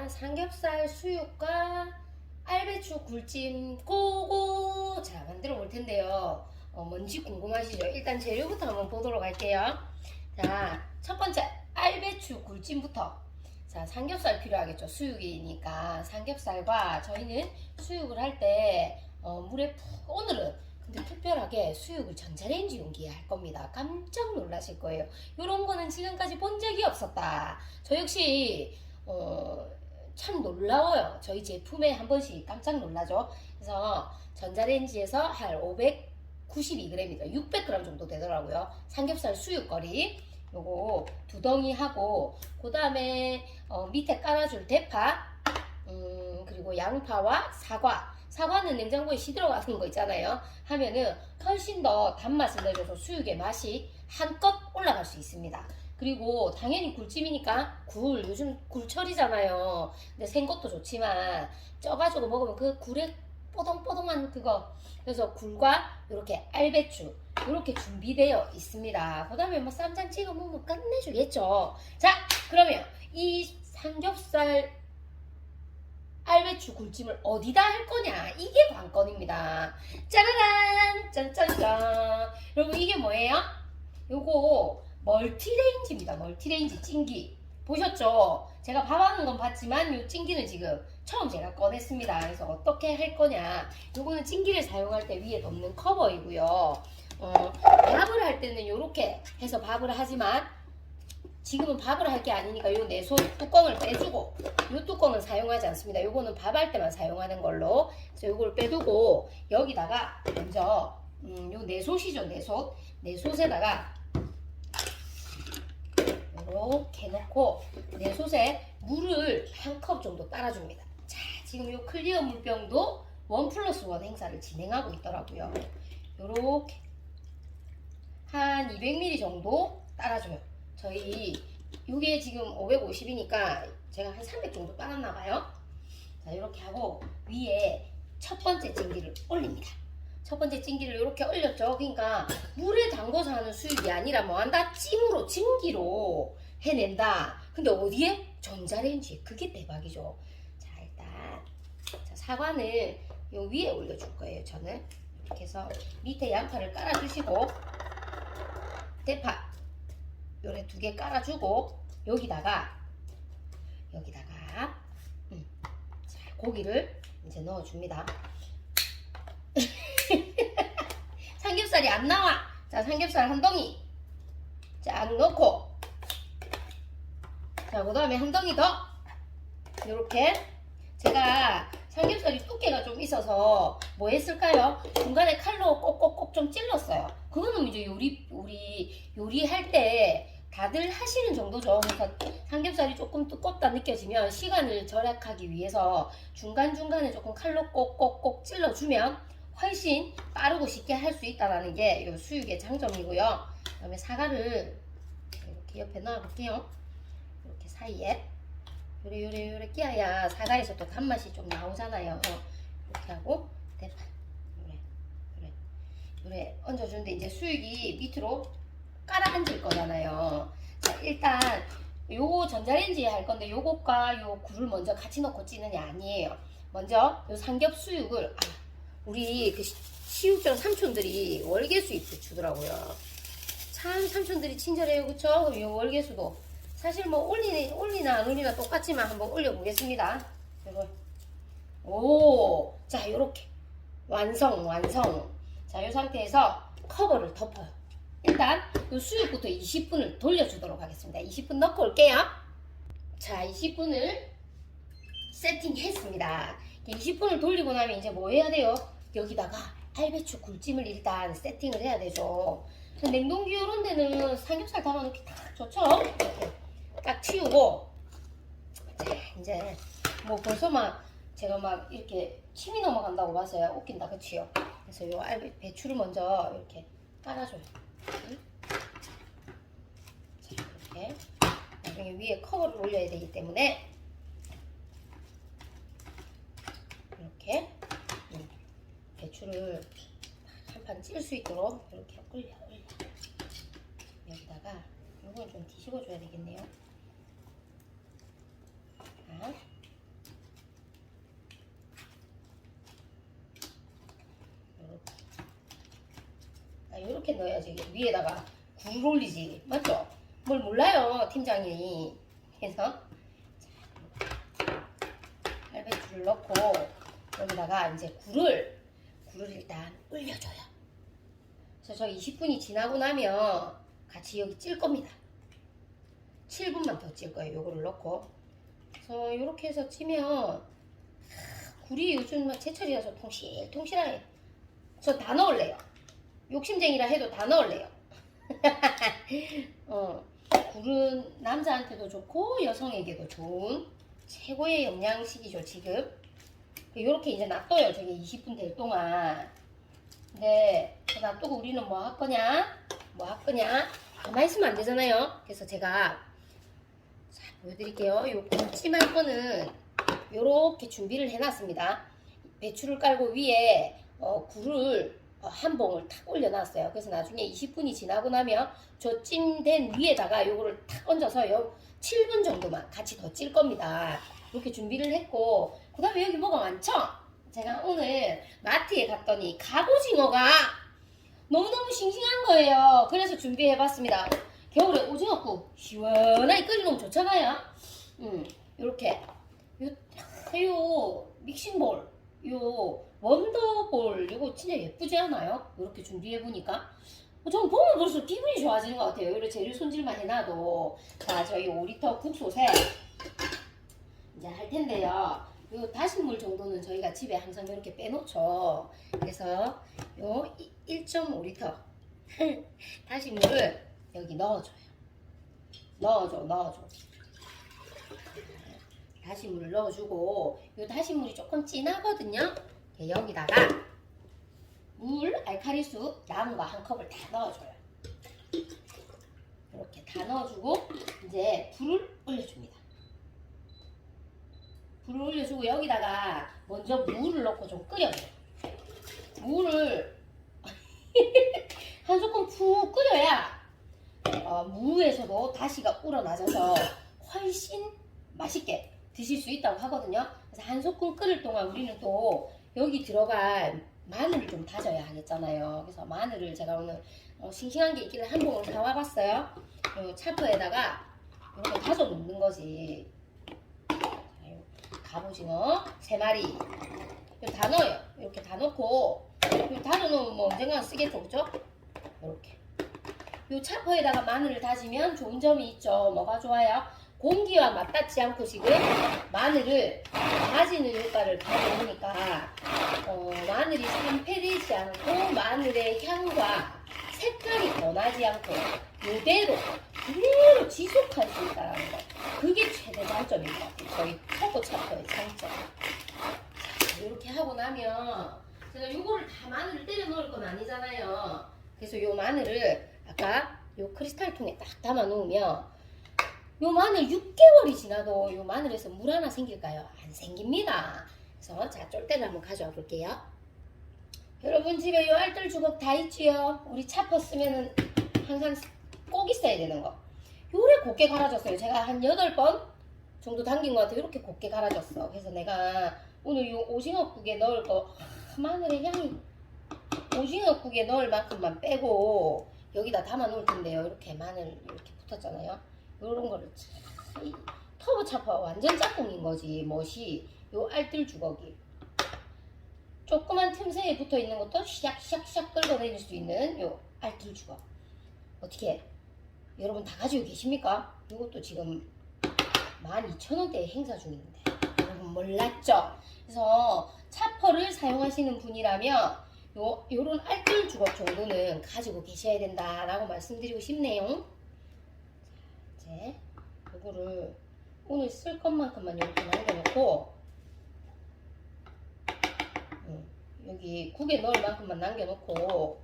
자, 삼겹살 수육과 알배추 굴찜 고고! 자, 만들어 볼 텐데요. 뭔지 궁금하시죠? 일단 재료부터 한번 보도록 할게요. 자, 첫 번째 알배추 굴찜부터. 자, 삼겹살 필요하겠죠? 수육이니까. 삼겹살과 저희는 수육을 할 때 물에 푹, 오늘은 근데 특별하게 수육을 전자레인지 용기에 할 겁니다. 깜짝 놀라실 거예요. 이런 거는 지금까지 본 적이 없었다. 저 역시 참 놀라워요. 저희 제품에 한 번씩 깜짝 놀라죠. 그래서 전자레인지에서 한 592g이죠. 600g 정도 되더라고요. 삼겹살 수육거리 요거 두 덩이 하고, 그 다음에 밑에 깔아줄 대파, 그리고 양파와 사과는 냉장고에 시들어가는 거 있잖아요. 하면은 훨씬 더 단맛을 내줘서 수육의 맛이 한껏 올라갈 수 있습니다. 그리고 당연히 굴찜이니까 요즘 굴철이잖아요. 근데 생것도 좋지만 쪄가지고 먹으면 그 굴에 뽀동뽀동한 그거, 그래서 굴과 이렇게 알배추 이렇게 준비되어 있습니다. 그 다음에 뭐 쌈장 찍어 먹으면 끝내주겠죠. 자, 그러면 이 삼겹살 알배추 굴찜을 어디다 할 거냐, 이게 관건입니다. 짜라란, 짠짠짠. 여러분, 이게 뭐예요? 요거 멀티레인지입니다. 멀티레인지 찜기 보셨죠? 제가 밥하는 건 봤지만 요 찜기는 지금 처음 제가 꺼냈습니다. 그래서 어떻게 할 거냐, 요거는 찜기를 사용할 때 위에 덮는 커버이고요. 밥을 할 때는 이렇게 해서 밥을 하지만 지금은 밥을 할 게 아니니까 요 내소 뚜껑을 빼주고, 요 뚜껑은 사용하지 않습니다. 요거는 밥할 때만 사용하는 걸로. 그래서 요걸 빼두고 여기다가 먼저 요 내솥이죠. 내솥에다가 이렇게 넣고 내솥에 물을 한 컵 정도 따라줍니다. 자, 지금 요 클리어 물병도 1+1 행사를 진행하고 있더라고요. 요렇게 한 200ml 정도 따라줘요. 저희 이게 지금 550이니까 제가 한 300 정도 따랐나봐요. 자, 이렇게 하고 위에 첫 번째 찜기를 올립니다. 첫 번째 찜기를 이렇게 올렸죠. 그러니까 물에 담궈서 하는 수육이 아니라 뭐한다? 찜기로 해낸다. 근데 어디에? 전자레인지에. 그게 대박이죠. 자, 일단 자, 사과는 요 위에 올려줄 거예요. 저는 이렇게 해서 밑에 양파를 깔아주시고, 대파 요래 2개 깔아주고, 여기다가 자, 고기를 이제 넣어줍니다. 삼겹살이 안 나와. 자, 삼겹살 한 덩이 쫙 넣고, 자, 그 다음에 한 덩이 더. 요렇게 제가 삼겹살이 두께가 좀 있어서 뭐 했을까요? 중간에 칼로 꼭꼭꼭 좀 찔렀어요. 그거는 이제 우리 요리할 때 다들 하시는 정도죠. 그래서 삼겹살이 조금 두껍다 느껴지면 시간을 절약하기 위해서 중간중간에 조금 칼로 꼭꼭꼭 찔러주면 훨씬 빠르고 쉽게 할 수 있다는 게 요 수육의 장점이고요. 그 다음에 사과를 이렇게 옆에 넣어볼게요. 이렇게 사이에 요래 끼어야 사과에서 또 단맛이 좀 나오잖아요. 이렇게 하고 대파 요래 얹어주는데, 이제 수육이 밑으로 깔아앉을 거잖아요. 자, 일단 요거 전자레인지에 할 건데 요것과 요 굴을 먼저 같이 넣고 찌느냐 아니에요. 먼저 요 삼겹 수육을 우리 그 시육장 삼촌들이 월계수잎 주더라고요. 참 삼촌들이 친절해요. 그쵸? 요 월계수도 사실 뭐 올리나 안 올리나 똑같지만 한번 올려보겠습니다. 이걸 자, 요렇게 완성. 자, 이 상태에서 커버를 덮어요. 일단 이 수육부터 20분을 돌려주도록 하겠습니다. 20분 넣고 올게요. 자, 20분을 세팅했습니다. 20분을 돌리고 나면 이제 뭐 해야 돼요? 여기다가 알배추 굴찜을 일단 세팅을 해야 되죠. 냉동기 이런 데는 삼겹살 담아놓기 딱 좋죠? 이렇게 딱 치우고, 자, 이제 뭐 벌써 제가 이렇게 침이 넘어간다고 봐서요. 웃긴다, 그치요? 그래서 요 배추를 먼저 이렇게 깔아줘요. 자, 이렇게 나중에 위에 커버를 올려야 되기 때문에 이렇게 배추를 한 판 찔 수 있도록 이렇게 올려. 여기다가 이건 좀 뒤집어 줘야 되겠네요. 자, 이렇게 넣어야지 위에다가 굴을 올리지. 맞죠? 뭘 몰라요 팀장이. 해서 알배추를 넣고 여기다가 이제 굴을 일단 올려줘요. 그래서 저 20분이 지나고 나면 같이 여기 찔 겁니다. 7분만 더 찔 거예요. 요거를 넣고. 그래서 이렇게 해서 찌면 굴이 요즘 막 제철이라서 통실통실하게 저 다 넣을래요. 욕심쟁이라 해도 다 넣을래요. 굴은 남자한테도 좋고 여성에게도 좋은 최고의 영양식이죠 지금. 요렇게 이제 놔둬요. 저게 20분 될 동안. 근데 놔두고 우리는 뭐 할 거냐? 가만히 있으면 안 되잖아요. 그래서 제가 자 보여드릴게요. 요 굴찜할 거는 요렇게 준비를 해놨습니다. 배추를 깔고 위에 굴을 한 봉을 탁 올려놨어요. 그래서 나중에 20분이 지나고 나면 저 찜된 위에다가 요거를 탁 얹어서 요 7분 정도만 같이 더 찔 겁니다. 이렇게 준비를 했고, 그 다음에 여기 뭐가 많죠? 제가 오늘 마트에 갔더니 갑오징어가 너무너무 싱싱한 거예요. 그래서 준비해봤습니다. 겨울에 오징어국 시원하게 끓여놓으면 좋잖아요. 요렇게 요 믹싱볼, 요 원더볼, 이거 진짜 예쁘지 않아요? 이렇게 준비해보니까 저는 보면 볼수록 기분이 좋아지는 것 같아요. 이렇게 재료 손질만 해놔도. 자, 저희 5리터 국솥에 이제 할 텐데요. 요 다신물 정도는 저희가 집에 항상 이렇게 빼놓죠. 그래서 요 1.5리터 다신물을 여기 넣어줘요. 넣어줘. 다시물을 넣어주고, 요 다시물이 조금 진하거든요. 여기다가 물, 알칼리수 남은 거 한 컵을 다 넣어줘요. 이렇게 다 넣어주고 이제 불을 올려줍니다. 불을 올려주고 여기다가 먼저 물을 넣고 좀 끓여줘요. 물을 한 소끔 푹 끓여야 무에서도 다시가 우러나져서 훨씬 맛있게 드실 수 있다고 하거든요. 그래서 한 소끔 끓일 동안 우리는 또 여기 들어갈 마늘을 좀 다져야 하겠잖아요. 그래서 마늘을 제가 오늘 싱싱한 게 있길래 한 봉을 사와봤어요. 차프에다가 이렇게 다져 놓는 거지. 갑오징어 3마리 다 넣어요. 이렇게 다 넣고 다져 놓으면 뭐 언젠가 쓰겠죠, 그죠? 이렇게 요 차퍼에다가 마늘을 다지면 좋은 점이 있죠. 뭐가 좋아요? 공기와 맞닿지 않고 지금 마늘을 다지는 효과를 가져오니까 마늘이 산패되지 않고 마늘의 향과 색깔이 변하지 않고 그대로 지속할 수 있다는 거. 그게 최대 장점인 것 같아요. 저희 초코 차퍼의 장점. 자, 이렇게 하고 나면 제가 요거를 다 마늘을 때려 넣을 건 아니잖아요. 그래서 요 마늘을 아까 요 크리스탈 통에 딱 담아 놓으면 요 마늘 6개월이 지나도 요 마늘에서 물 하나 생길까요? 안 생깁니다. 그래서 자, 쫄대를 한번 가져와 볼게요. 여러분 집에 요 알뜰 주걱 다 있지요? 우리 차퍼 쓰면은 항상 꼭 있어야 되는 거. 요래 곱게 갈아줬어요. 제가 한 8번 정도 당긴 것 같아요. 이렇게 곱게 갈아줬어. 그래서 내가 오늘 요 오징어국에 넣을 거 마늘의 향이 오징어국에 넣을 만큼만 빼고 여기다 담아 놓을 텐데요. 이렇게 마늘 이렇게 붙었잖아요. 요런 거를 이 터보 차퍼 완전 짝꿍인 거지. 멋이 요 알뜰 주걱이 조그만 틈새에 붙어 있는 것도 샥샥샥 끌어내릴 수 있는 요 알뜰 주걱. 어떻게 여러분 다 가지고 계십니까? 이것도 지금 12,000원대에 행사 중인데 여러분 몰랐죠? 그래서 차퍼를 사용하시는 분이라면 요런 알뜰 주걱 정도는 가지고 계셔야 된다라고 말씀드리고 싶네요. 자, 이제 요거를 오늘 쓸 것만큼만 이렇게 남겨놓고 여기 국에 넣을 만큼만 남겨놓고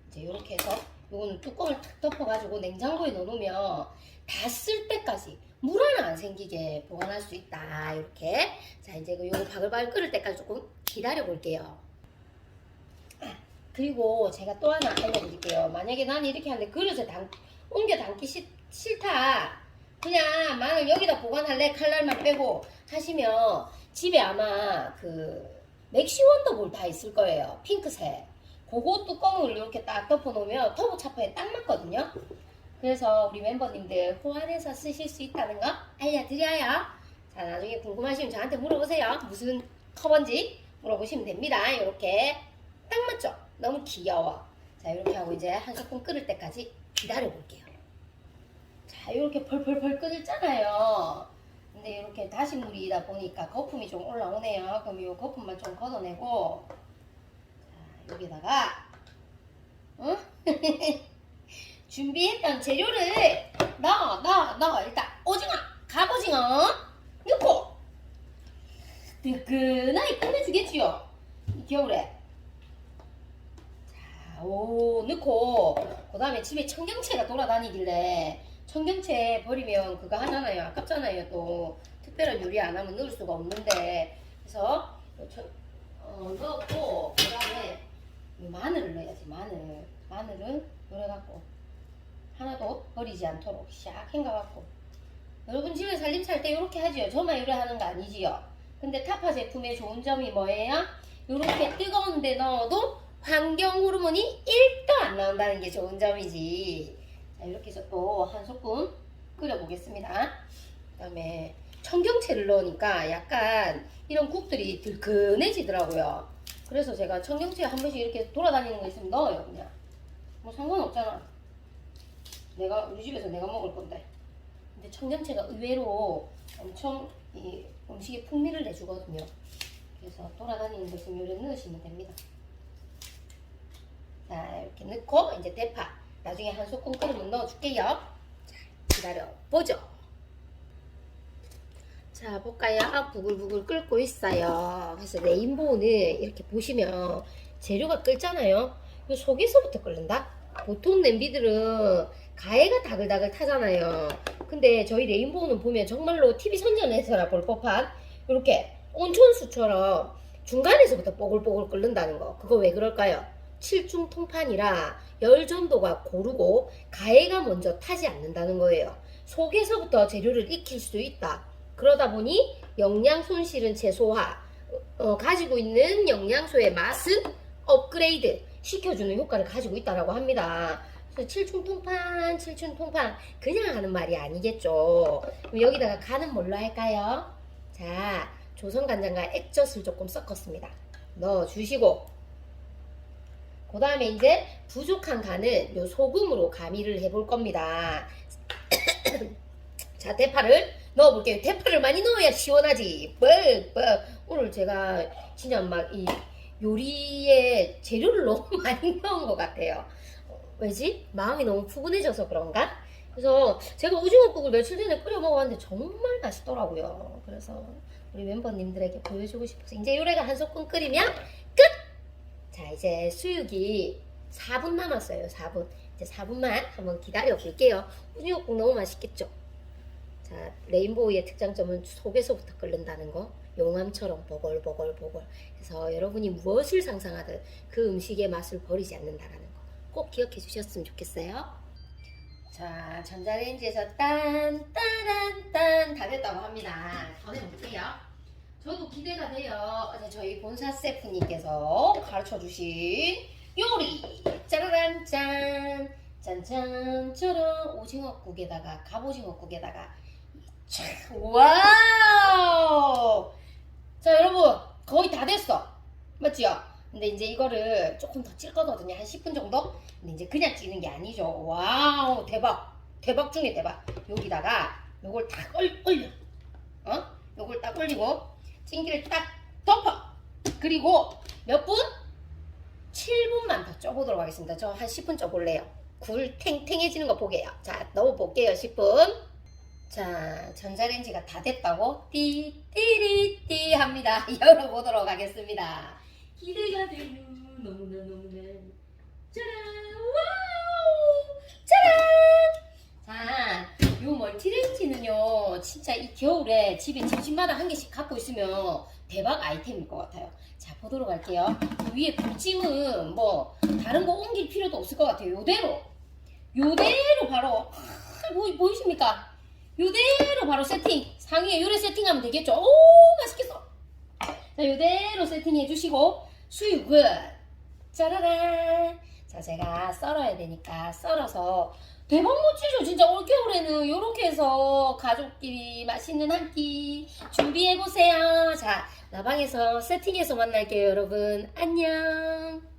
이제 이렇게 해서 요거는 뚜껑을 탁 덮어가지고 냉장고에 넣어놓으면 다 쓸 때까지 물 하나 안 생기게 보관할 수 있다. 이렇게. 자, 이제 요거 바글바글 끓을 때까지 조금 기다려 볼게요. 그리고 제가 또 하나 알려드릴게요. 만약에 나는 이렇게 하는데 그릇에 옮겨 담기 싫다. 그냥 마늘 여기다 보관할래? 칼날만 빼고 하시면 집에 아마 그 맥시 원더볼 다 있을 거예요. 핑크색. 보고 뚜껑을 이렇게 딱 덮어놓으면 터보 차파에 딱 맞거든요. 그래서 우리 멤버님들 호환해서 쓰실 수 있다는 거 알려드려요. 자, 나중에 궁금하시면 저한테 물어보세요. 무슨 커버인지 물어보시면 됩니다. 이렇게 딱 맞죠? 너무 귀여워. 자, 이렇게 하고 이제 한 스푼 끓을 때까지 기다려 볼게요. 자, 이렇게 펄펄펄 끓었잖아요. 근데 이렇게 다시물이다 보니까 거품이 좀 올라오네요. 그럼 이 거품만 좀 걷어내고, 자, 여기다가 준비했던 재료를 넣어. 일단 오징어, 갑오징어 넣고 뜨끈하게 끝내주겠지요, 이 겨울에. 자, 넣고, 그 다음에 집에 청경채가 돌아다니길래 청경채 버리면 그거 하잖아요. 아깝잖아요. 또 특별한 요리 안 하면 넣을 수가 없는데, 그래서 넣었고, 그 다음에 마늘을 넣어야지. 마늘은 요래갖고 하나도 버리지 않도록 샥 헹가갖고. 여러분 집에 살림 살 때 이렇게 하지요. 저만 이래 하는 거 아니지요. 근데 타파 제품의 좋은 점이 뭐예요? 이렇게 뜨거운 데 넣어도 환경 호르몬이 1도 안 나온다는 게 좋은 점이지. 자, 이렇게 해서 또 한 소끔 끓여보겠습니다. 그 다음에 청경채를 넣으니까 약간 이런 국들이 들큰해지더라고요. 그래서 제가 청경채 한 번씩 이렇게 돌아다니는 거 있으면 넣어요. 그냥 뭐 상관없잖아. 우리 집에서 내가 먹을 건데. 근데 청경채가 의외로 엄청 이 음식에 풍미를 내주거든요. 그래서 돌아다니는 거 있으면 이렇게 넣으시면 됩니다. 자, 이렇게 넣고 이제 대파 나중에 한 소끔 끓으면 넣어줄게요. 자, 기다려보죠. 자, 볼까요? 부글부글 끓고 있어요. 그래서 레인보우는 이렇게 보시면 재료가 끓잖아요. 이 속에서부터 끓는다? 보통 냄비들은 가해가 다글다글 타잖아요. 근데 저희 레인보우는 보면 정말로 TV 선전에서나 볼 법한 이렇게 온천수처럼 중간에서부터 뽀글뽀글 끓는다는 거. 그거 왜 그럴까요? 7중 통판이라 열 전도가 고르고 가해가 먼저 타지 않는다는 거예요. 속에서부터 재료를 익힐 수 있다. 그러다 보니 영양 손실은 최소화, 가지고 있는 영양소의 맛은 업그레이드 시켜주는 효과를 가지고 있다고 합니다. 그래서 7중 통판 그냥 하는 말이 아니겠죠. 그럼 여기다가 간은 뭘로 할까요? 자, 조선간장과 액젓을 조금 섞었습니다. 넣어주시고, 그 다음에 이제 부족한 간은 요 소금으로 가미를 해볼 겁니다. 자, 대파를 넣어볼게요. 대파를 많이 넣어야 시원하지. 오늘 제가 진짜 막 이 요리에 재료를 너무 많이 넣은 것 같아요. 왜지? 마음이 너무 푸근해져서 그런가? 그래서 제가 오징어국을 며칠 전에 끓여 먹어봤는데 정말 맛있더라고요. 그래서 우리 멤버님들에게 보여주고 싶어서 이제 요래가 한 소끔 끓이면 끝! 자, 이제 수육이 4분 남았어요. 4분. 이제 4분만 한번 기다려 볼게요. 오징어국 너무 맛있겠죠? 자, 레인보우의 특장점은 속에서부터 끓는다는 거. 용암처럼 보글보글. 그래서 여러분이 무엇을 상상하든 그 음식의 맛을 버리지 않는다라는 거 꼭 기억해 주셨으면 좋겠어요. 자, 전자레인지에서 딴 다 됐다고 합니다. 전해볼게요. 저도 기대가 돼요. 어제 저희 본사 셰프님께서 가르쳐 주신 요리 짜라란 짠짠처럼 오징어국에다가 갑오징어국에다가 와우! 자, 여러분 거의 다 됐어. 맞지요? 근데 이제 이거를 조금 더 찔 거거든요. 한 10분 정도? 근데 이제 그냥 찌는 게 아니죠. 와우, 대박 중에 대박. 여기다가 요걸 딱 올려. 요걸 딱 올리고 찜기를 딱 덮어. 그리고 몇 분? 7분만 더 쪄보도록 하겠습니다. 저 한 10분 쪄볼래요. 굴 탱탱해지는 거 보게요. 자, 넣어볼게요. 10분. 자, 전자레인지가 다 됐다고 띠띠리띠 합니다. 열어보도록 하겠습니다. 기대가 되는 너무나 짜란, 와우, 짜란. 자, 요 멀티레인지는요 진짜 이 겨울에 집에 집집마다 한 개씩 갖고 있으면 대박 아이템일 것 같아요. 자, 보도록 할게요. 위에 굴찜은 뭐 다른 거 옮길 필요도 없을 것 같아요. 요대로 바로 보이십니까? 요대로 바로 세팅, 상위에 요래 세팅하면 되겠죠. 오, 맛있겠어. 자, 요대로 세팅해 주시고 수육은 짜라란. 자, 제가 썰어야 되니까 썰어서 대박 멋지죠? 진짜 올겨울에는 이렇게 해서 가족끼리 맛있는 한 끼 준비해보세요. 자, 나방에서 세팅해서 만날게요, 여러분. 안녕.